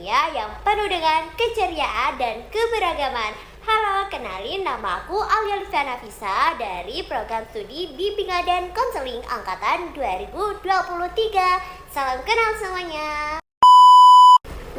dunia yang penuh dengan keceriaan dan keberagaman. Halo, kenalin nama aku Alia Liviana Nafisa dari program studi Bimbingan dan Konseling Angkatan 2023. Salam kenal semuanya.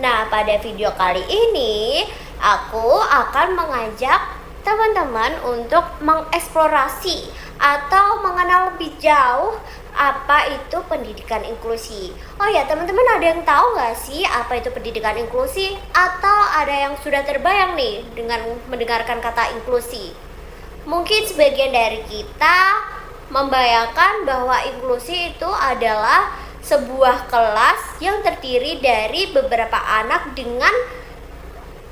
Nah, pada video kali ini aku akan mengajak teman-teman untuk mengeksplorasi atau mengenal lebih jauh apa itu pendidikan inklusi. Oh ya, teman-teman ada yang tahu nggak sih apa itu pendidikan inklusi? Atau ada yang sudah terbayang nih dengan mendengarkan kata inklusi? Mungkin sebagian dari kita membayangkan bahwa inklusi itu adalah sebuah kelas yang terdiri dari beberapa anak dengan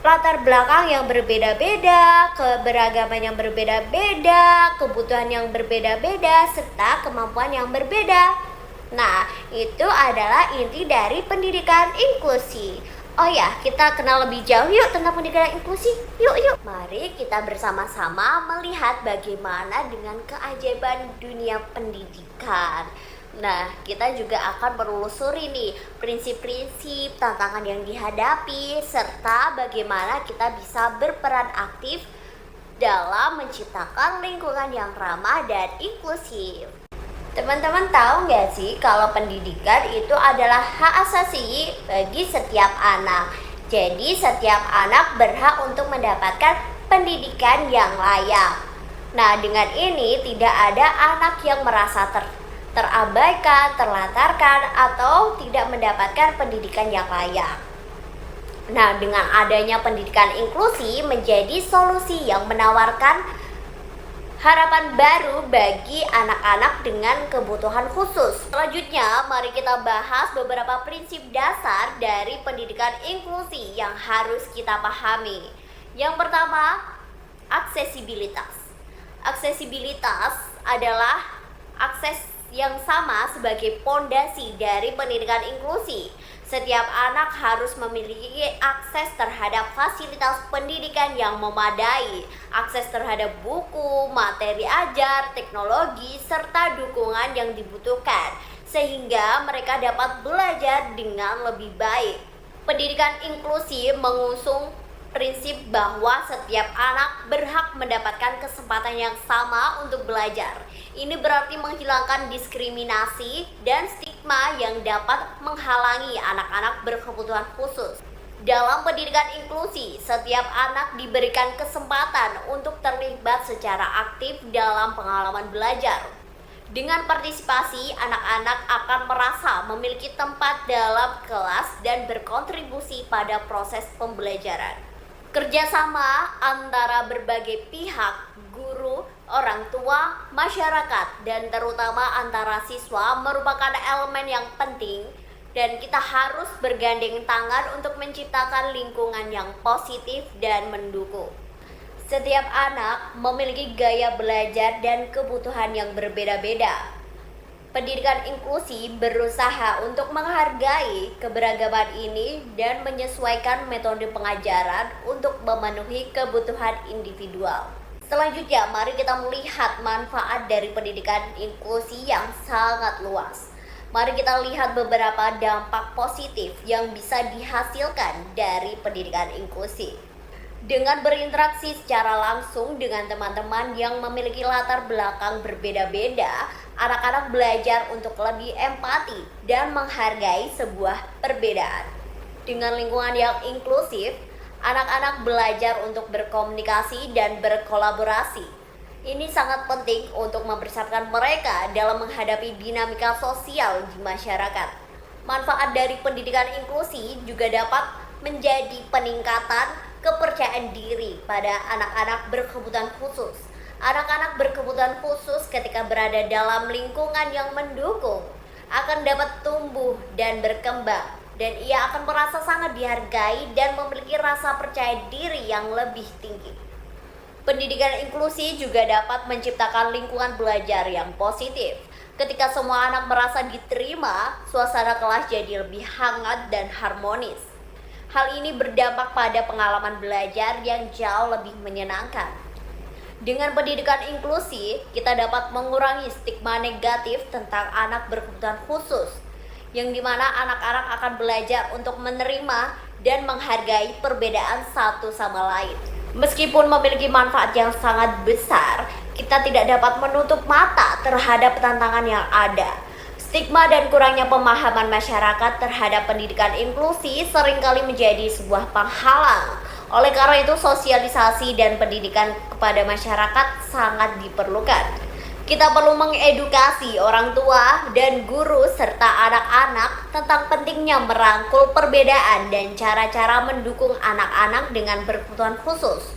latar belakang yang berbeda-beda, keberagaman yang berbeda-beda, kebutuhan yang berbeda-beda, serta kemampuan yang berbeda. Nah, itu adalah inti dari pendidikan inklusi. Oh ya, kita kenal lebih jauh yuk tentang pendidikan inklusi. Yuk. Mari kita bersama-sama melihat bagaimana dengan keajaiban dunia pendidikan. Nah, kita juga akan menelusuri nih prinsip-prinsip, tantangan yang dihadapi, serta bagaimana kita bisa berperan aktif dalam menciptakan lingkungan yang ramah dan inklusif. Teman-teman tahu nggak sih kalau pendidikan itu adalah hak asasi bagi setiap anak. Jadi setiap anak berhak untuk mendapatkan pendidikan yang layak. Nah, dengan ini tidak ada anak yang merasa terabaikan, terlantarkan, atau tidak mendapatkan pendidikan yang layak. Nah, dengan adanya pendidikan inklusi menjadi solusi yang menawarkan harapan baru bagi anak-anak dengan kebutuhan khusus. Selanjutnya, mari kita bahas beberapa prinsip dasar dari pendidikan inklusi yang harus kita pahami. Yang pertama, aksesibilitas. Aksesibilitas adalah akses yang sama sebagai pondasi dari pendidikan inklusi. Setiap anak harus memiliki akses terhadap fasilitas pendidikan yang memadai, akses terhadap buku, materi ajar, teknologi, serta dukungan yang dibutuhkan, sehingga mereka dapat belajar dengan lebih baik. Pendidikan inklusi mengusung prinsip bahwa setiap anak berhak mendapatkan kesempatan yang sama untuk belajar. Ini berarti menghilangkan diskriminasi dan stigma yang dapat menghalangi anak-anak berkebutuhan khusus. Dalam pendidikan inklusi, setiap anak diberikan kesempatan untuk terlibat secara aktif dalam pengalaman belajar. Dengan partisipasi, anak-anak akan merasa memiliki tempat dalam kelas dan berkontribusi pada proses pembelajaran. Kerjasama antara berbagai pihak, guru, orang tua, masyarakat, dan terutama antara siswa merupakan elemen yang penting, dan kita harus bergandeng tangan untuk menciptakan lingkungan yang positif dan mendukung. Setiap anak memiliki gaya belajar dan kebutuhan yang berbeda-beda. Pendidikan inklusi berusaha untuk menghargai keberagaman ini dan menyesuaikan metode pengajaran untuk memenuhi kebutuhan individual. Selanjutnya, mari kita melihat manfaat dari pendidikan inklusi yang sangat luas. Mari kita lihat beberapa dampak positif yang bisa dihasilkan dari pendidikan inklusi. Dengan berinteraksi secara langsung dengan teman-teman yang memiliki latar belakang berbeda-beda, anak-anak belajar untuk lebih empati dan menghargai sebuah perbedaan. Dengan lingkungan yang inklusif, anak-anak belajar untuk berkomunikasi dan berkolaborasi. Ini sangat penting untuk mempersiapkan mereka dalam menghadapi dinamika sosial di masyarakat. Manfaat dari pendidikan inklusi juga dapat menjadi peningkatan kepercayaan diri pada anak-anak berkebutuhan khusus. Anak-anak berkebutuhan khusus ketika berada dalam lingkungan yang mendukung akan dapat tumbuh dan berkembang, dan ia akan merasa sangat dihargai dan memiliki rasa percaya diri yang lebih tinggi. Pendidikan inklusi juga dapat menciptakan lingkungan belajar yang positif. Ketika semua anak merasa diterima, suasana kelas jadi lebih hangat dan harmonis. Hal ini berdampak pada pengalaman belajar yang jauh lebih menyenangkan. Dengan pendidikan inklusi, kita dapat mengurangi stigma negatif tentang anak berkebutuhan khusus, yang dimana anak-anak akan belajar untuk menerima dan menghargai perbedaan satu sama lain. Meskipun memiliki manfaat yang sangat besar, kita tidak dapat menutup mata terhadap tantangan yang ada. Stigma dan kurangnya pemahaman masyarakat terhadap pendidikan inklusi seringkali menjadi sebuah penghalang. Oleh karena itu, sosialisasi dan pendidikan kepada masyarakat sangat diperlukan. Kita perlu mengedukasi orang tua dan guru serta anak-anak tentang pentingnya merangkul perbedaan dan cara-cara mendukung anak-anak dengan berkebutuhan khusus.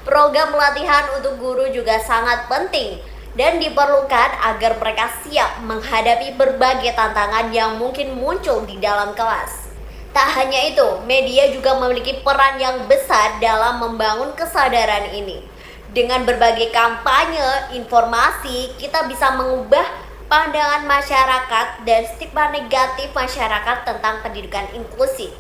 Program pelatihan untuk guru juga sangat penting dan diperlukan agar mereka siap menghadapi berbagai tantangan yang mungkin muncul di dalam kelas. Tak hanya itu, media juga memiliki peran yang besar dalam membangun kesadaran ini. Dengan berbagai kampanye, informasi, kita bisa mengubah pandangan masyarakat dan stigma negatif masyarakat tentang pendidikan inklusi.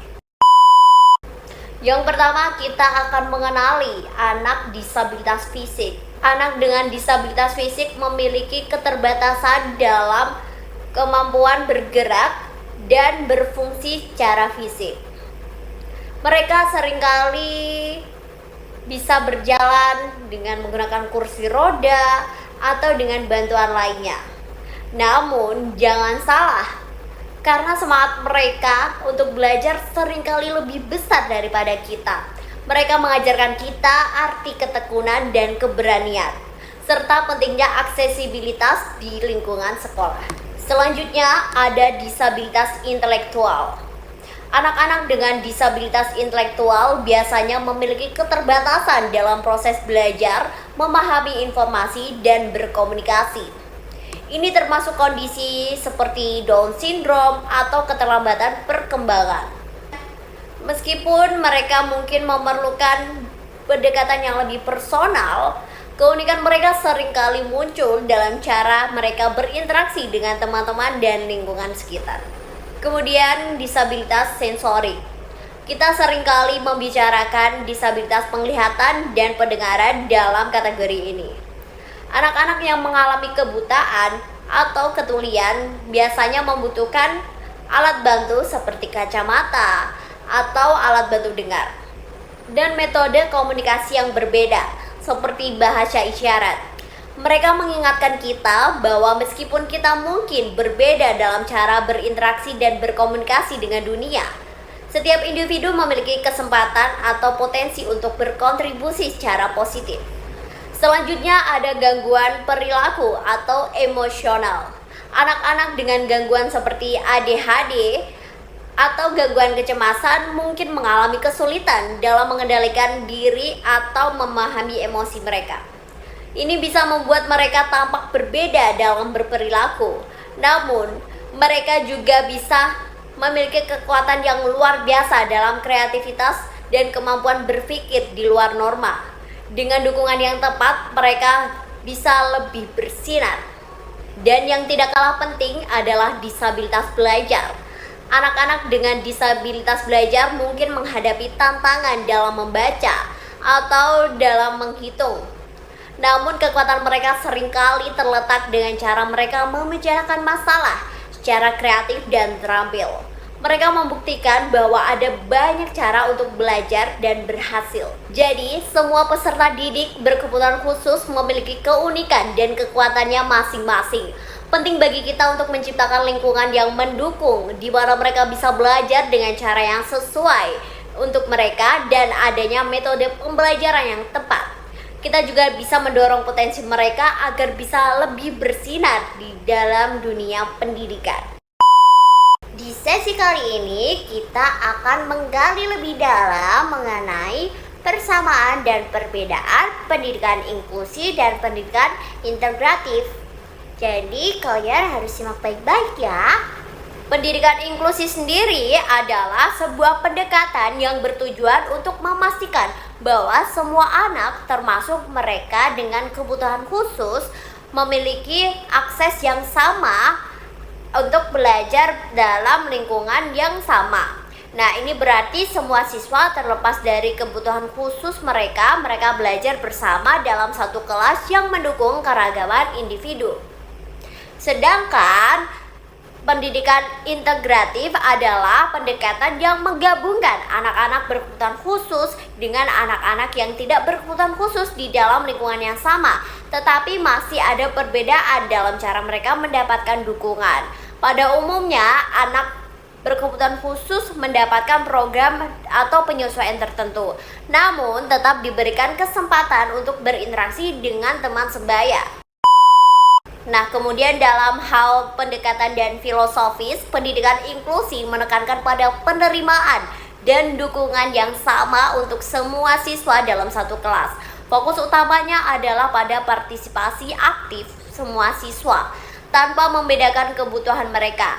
Yang pertama, kita akan mengenali anak disabilitas fisik. Anak dengan disabilitas fisik memiliki keterbatasan dalam kemampuan bergerak dan berfungsi secara fisik. Mereka seringkali bisa berjalan dengan menggunakan kursi roda atau dengan bantuan lainnya. Namun, jangan salah, karena semangat mereka untuk belajar seringkali lebih besar daripada kita. Mereka mengajarkan kita arti ketekunan dan keberanian, serta pentingnya aksesibilitas di lingkungan sekolah. Selanjutnya, ada disabilitas intelektual. Anak-anak dengan disabilitas intelektual biasanya memiliki keterbatasan dalam proses belajar, memahami informasi, dan berkomunikasi. Ini termasuk kondisi seperti Down syndrome atau keterlambatan perkembangan. Meskipun mereka mungkin memerlukan pendekatan yang lebih personal, keunikan mereka seringkali muncul dalam cara mereka berinteraksi dengan teman-teman dan lingkungan sekitar. Kemudian disabilitas sensori. Kita seringkali membicarakan disabilitas penglihatan dan pendengaran dalam kategori ini. Anak-anak yang mengalami kebutaan atau ketulian biasanya membutuhkan alat bantu seperti kacamata atau alat bantu dengar, dan metode komunikasi yang berbeda seperti bahasa isyarat. Mereka mengingatkan kita bahwa meskipun kita mungkin berbeda dalam cara berinteraksi dan berkomunikasi dengan dunia, setiap individu memiliki kesempatan atau potensi untuk berkontribusi secara positif. Selanjutnya ada gangguan perilaku atau emosional. Anak-anak dengan gangguan seperti ADHD atau gangguan kecemasan mungkin mengalami kesulitan dalam mengendalikan diri atau memahami emosi mereka. Ini bisa membuat mereka tampak berbeda dalam berperilaku. Namun, mereka juga bisa memiliki kekuatan yang luar biasa dalam kreativitas dan kemampuan berpikir di luar norma. Dengan dukungan yang tepat, mereka bisa lebih bersinar. Dan yang tidak kalah penting adalah disabilitas belajar. Anak-anak dengan disabilitas belajar mungkin menghadapi tantangan dalam membaca atau dalam menghitung. Namun kekuatan mereka seringkali terletak dengan cara mereka memecahkan masalah secara kreatif dan terampil. Mereka membuktikan bahwa ada banyak cara untuk belajar dan berhasil. Jadi, semua peserta didik berkebutuhan khusus memiliki keunikan dan kekuatannya masing-masing. Penting bagi kita untuk menciptakan lingkungan yang mendukung, di mana mereka bisa belajar dengan cara yang sesuai untuk mereka dan adanya metode pembelajaran yang tepat. Kita juga bisa mendorong potensi mereka agar bisa lebih bersinar di dalam dunia pendidikan. Di sesi kali ini kita akan menggali lebih dalam mengenai persamaan dan perbedaan pendidikan inklusi dan pendidikan integratif. Jadi kalian harus simak baik-baik ya. Pendidikan inklusi sendiri adalah sebuah pendekatan yang bertujuan untuk memastikan bahwa semua anak, termasuk mereka dengan kebutuhan khusus, memiliki akses yang sama untuk belajar dalam lingkungan yang sama. Nah, ini berarti semua siswa terlepas dari kebutuhan khusus mereka belajar bersama dalam satu kelas yang mendukung keragaman individu. Sedangkan Pendidikan integratif adalah pendekatan yang menggabungkan anak-anak berkebutuhan khusus dengan anak-anak yang tidak berkebutuhan khusus di dalam lingkungan yang sama, tetapi masih ada perbedaan dalam cara mereka mendapatkan dukungan. Pada umumnya, anak berkebutuhan khusus mendapatkan program atau penyesuaian tertentu, namun tetap diberikan kesempatan untuk berinteraksi dengan teman sebaya. Nah, kemudian dalam hal pendekatan dan filosofis, pendidikan inklusi menekankan pada penerimaan dan dukungan yang sama untuk semua siswa dalam satu kelas. Fokus utamanya adalah pada partisipasi aktif semua siswa tanpa membedakan kebutuhan mereka.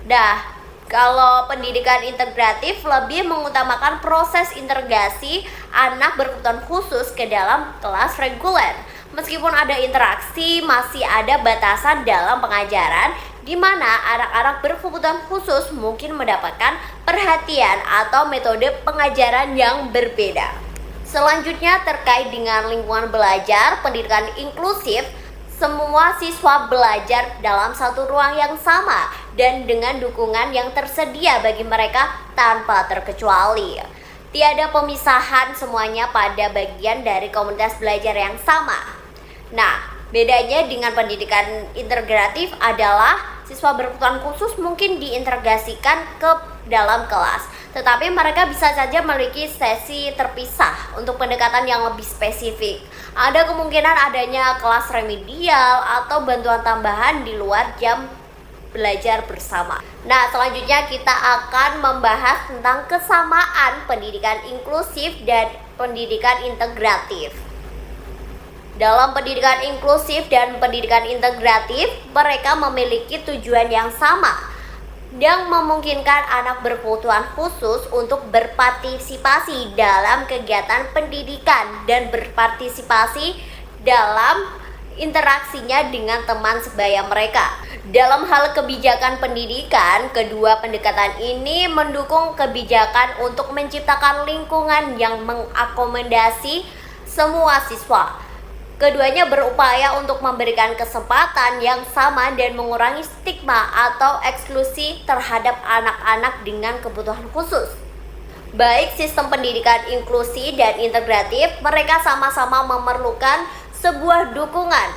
Nah, kalau pendidikan integratif lebih mengutamakan proses integrasi anak berkebutuhan khusus ke dalam kelas reguler. Meskipun ada interaksi, masih ada batasan dalam pengajaran di mana anak-anak berkebutuhan khusus mungkin mendapatkan perhatian atau metode pengajaran yang berbeda. Selanjutnya terkait dengan lingkungan belajar, pendidikan inklusif, semua siswa belajar dalam satu ruang yang sama dan dengan dukungan yang tersedia bagi mereka tanpa terkecuali. Tiada pemisahan, semuanya pada bagian dari komunitas belajar yang sama. Nah, bedanya dengan pendidikan integratif adalah siswa berkebutuhan khusus mungkin diintegrasikan ke dalam kelas, tetapi mereka bisa saja memiliki sesi terpisah untuk pendekatan yang lebih spesifik. Ada kemungkinan adanya kelas remedial atau bantuan tambahan di luar jam belajar bersama. Nah, selanjutnya kita akan membahas tentang kesamaan pendidikan inklusif dan pendidikan integratif. Dalam pendidikan inklusif dan pendidikan integratif, mereka memiliki tujuan yang sama yang memungkinkan anak berkebutuhan khusus untuk berpartisipasi dalam kegiatan pendidikan dan berpartisipasi dalam interaksinya dengan teman sebaya mereka. Dalam hal kebijakan pendidikan, kedua pendekatan ini mendukung kebijakan untuk menciptakan lingkungan yang mengakomodasi semua siswa. Keduanya berupaya untuk memberikan kesempatan yang sama dan mengurangi stigma atau eksklusi terhadap anak-anak dengan kebutuhan khusus. Baik sistem pendidikan inklusi dan integratif, mereka sama-sama memerlukan sebuah dukungan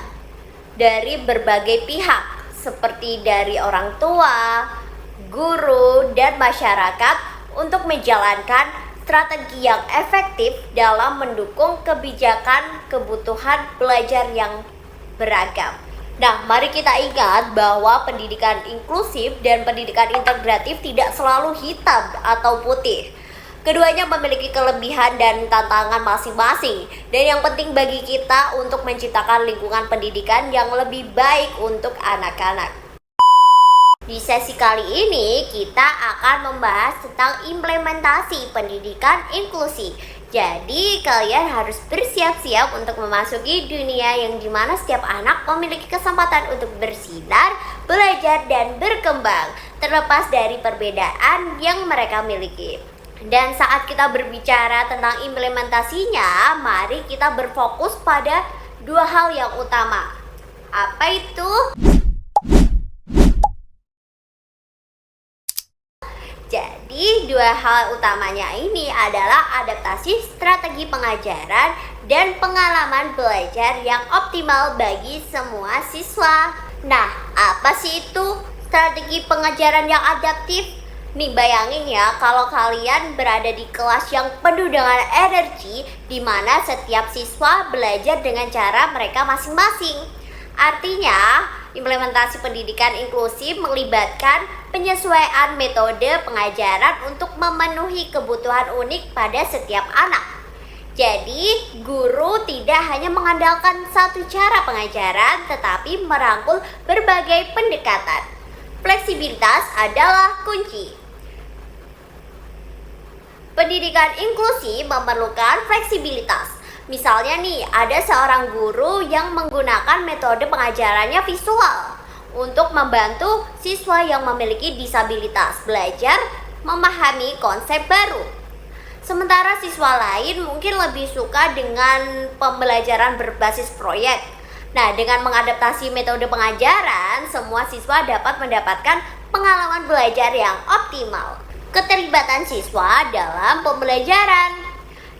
dari berbagai pihak, seperti dari orang tua, guru, dan masyarakat untuk menjalankan strategi yang efektif dalam mendukung kebijakan kebutuhan belajar yang beragam. Nah, mari kita ingat bahwa pendidikan inklusif dan pendidikan integratif tidak selalu hitam atau putih. Keduanya memiliki kelebihan dan tantangan masing-masing, dan yang penting bagi kita untuk menciptakan lingkungan pendidikan yang lebih baik untuk anak-anak. Di sesi kali ini kita akan membahas tentang implementasi pendidikan inklusi. Jadi kalian harus bersiap-siap untuk memasuki dunia yang dimana setiap anak memiliki kesempatan untuk bersinar, belajar, dan berkembang terlepas dari perbedaan yang mereka miliki. Dan saat kita berbicara tentang implementasinya, mari kita berfokus pada dua hal yang utama. Apa itu? Jadi dua hal utamanya ini adalah adaptasi strategi pengajaran dan pengalaman belajar yang optimal bagi semua siswa. Nah, apa sih itu strategi pengajaran yang adaptif? Nih bayangin ya, kalau kalian berada di kelas yang penuh dengan energi, di mana setiap siswa belajar dengan cara mereka masing-masing. Artinya, implementasi pendidikan inklusif melibatkan penyesuaian metode pengajaran untuk memenuhi kebutuhan unik pada setiap anak. Jadi, guru tidak hanya mengandalkan satu cara pengajaran, tetapi merangkul berbagai pendekatan. Fleksibilitas adalah kunci. Pendidikan inklusi memerlukan fleksibilitas. Misalnya nih, ada seorang guru yang menggunakan metode pengajarannya visual untuk membantu siswa yang memiliki disabilitas belajar memahami konsep baru. Sementara siswa lain mungkin lebih suka dengan pembelajaran berbasis proyek. Nah, dengan mengadaptasi metode pengajaran, semua siswa dapat mendapatkan pengalaman belajar yang optimal. Keterlibatan siswa dalam pembelajaran.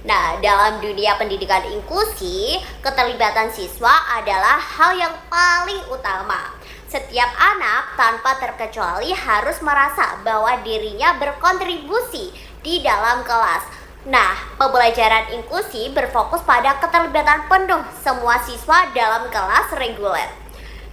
Nah, dalam dunia pendidikan inklusi, keterlibatan siswa adalah hal yang paling utama. Setiap anak tanpa terkecuali harus merasa bahwa dirinya berkontribusi di dalam kelas. Nah, pembelajaran inklusi berfokus pada keterlibatan penuh semua siswa dalam kelas reguler.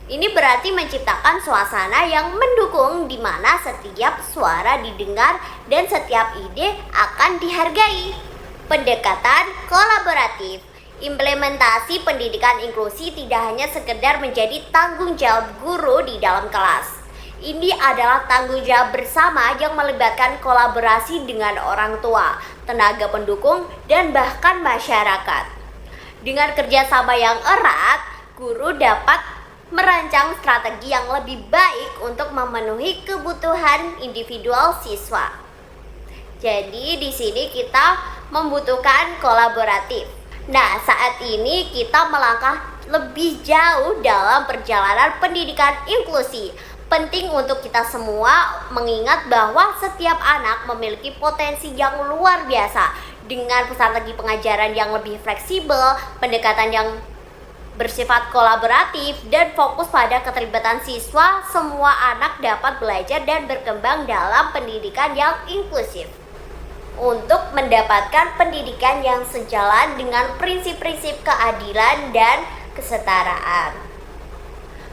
Ini berarti menciptakan suasana yang mendukung di mana setiap suara didengar dan setiap ide akan dihargai. Pendekatan kolaboratif. Implementasi pendidikan inklusi tidak hanya sekedar menjadi tanggung jawab guru di dalam kelas. Ini adalah tanggung jawab bersama yang melibatkan kolaborasi dengan orang tua, tenaga pendukung, dan bahkan masyarakat. Dengan kerjasama yang erat, guru dapat merancang strategi yang lebih baik untuk memenuhi kebutuhan individual siswa. Jadi di sini kita membutuhkan kolaboratif. Nah, saat ini kita melangkah lebih jauh dalam perjalanan pendidikan inklusi. Penting untuk kita semua mengingat bahwa setiap anak memiliki potensi yang luar biasa. Dengan strategi pengajaran yang lebih fleksibel, pendekatan yang bersifat kolaboratif, dan fokus pada keterlibatan siswa, semua anak dapat belajar dan berkembang dalam pendidikan yang inklusif. Untuk mendapatkan pendidikan yang sejalan dengan prinsip-prinsip keadilan dan kesetaraan.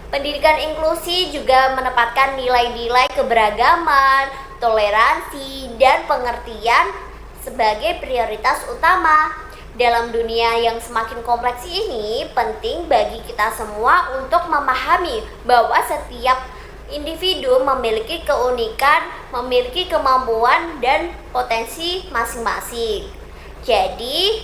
Pendidikan inklusi juga menempatkan nilai-nilai keberagaman, toleransi, dan pengertian sebagai prioritas utama. Dalam dunia yang semakin kompleks ini, penting bagi kita semua untuk memahami bahwa setiap individu memiliki keunikan, memiliki kemampuan dan potensi masing-masing. Jadi,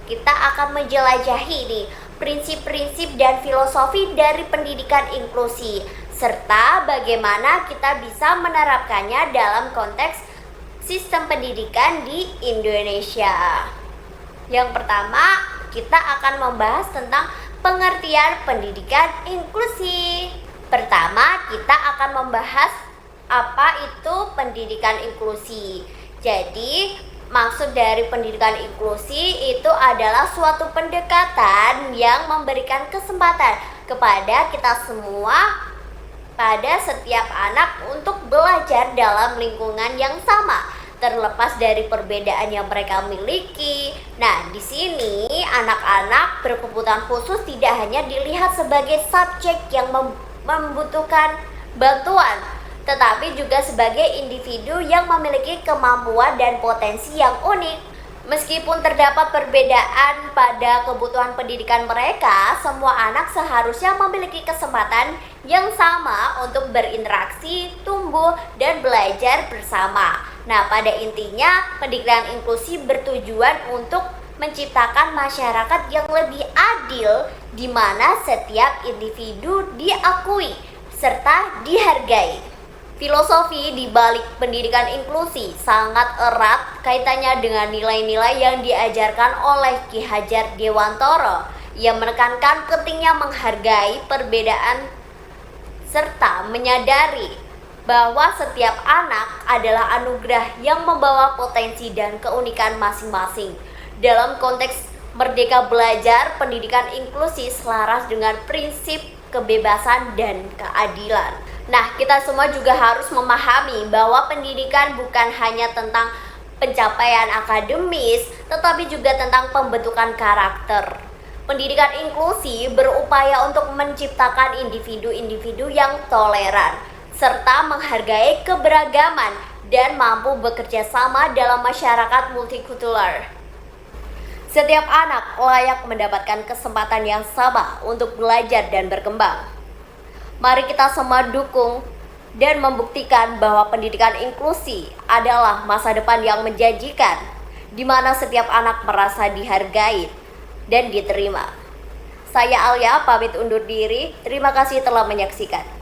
kita akan menjelajahi nih prinsip-prinsip dan filosofi dari pendidikan inklusi, serta bagaimana kita bisa menerapkannya dalam konteks sistem pendidikan di Indonesia. Yang pertama, kita akan membahas tentang pengertian pendidikan inklusi. Pertama, kita akan membahas apa itu pendidikan inklusi. Jadi, maksud dari pendidikan inklusi itu adalah suatu pendekatan yang memberikan kesempatan kepada kita semua, pada setiap anak untuk belajar dalam lingkungan yang sama, terlepas dari perbedaan yang mereka miliki. Nah, di sini anak-anak berkebutuhan khusus tidak hanya dilihat sebagai subjek yang membutuhkan bantuan, tetapi juga sebagai individu yang memiliki kemampuan dan potensi yang unik. Meskipun terdapat perbedaan pada kebutuhan pendidikan mereka, semua anak seharusnya memiliki kesempatan yang sama untuk berinteraksi, tumbuh, dan belajar bersama. Nah, pada intinya, pendidikan inklusi bertujuan untuk menciptakan masyarakat yang lebih adil, di mana setiap individu diakui serta dihargai. Filosofi di balik pendidikan inklusi sangat erat kaitannya dengan nilai-nilai yang diajarkan oleh Ki Hajar Dewantara. Ia menekankan pentingnya menghargai perbedaan serta menyadari bahwa setiap anak adalah anugerah yang membawa potensi dan keunikan masing-masing. Dalam konteks merdeka belajar, pendidikan inklusi selaras dengan prinsip kebebasan dan keadilan. Nah, kita semua juga harus memahami bahwa pendidikan bukan hanya tentang pencapaian akademis, tetapi juga tentang pembentukan karakter. Pendidikan inklusi berupaya untuk menciptakan individu-individu yang toleran, serta menghargai keberagaman dan mampu bekerja sama dalam masyarakat multikultural. Setiap anak layak mendapatkan kesempatan yang sama untuk belajar dan berkembang. Mari kita semua dukung dan membuktikan bahwa pendidikan inklusi adalah masa depan yang menjanjikan, di mana setiap anak merasa dihargai dan diterima. Saya Alia pamit undur diri. Terima kasih telah menyaksikan.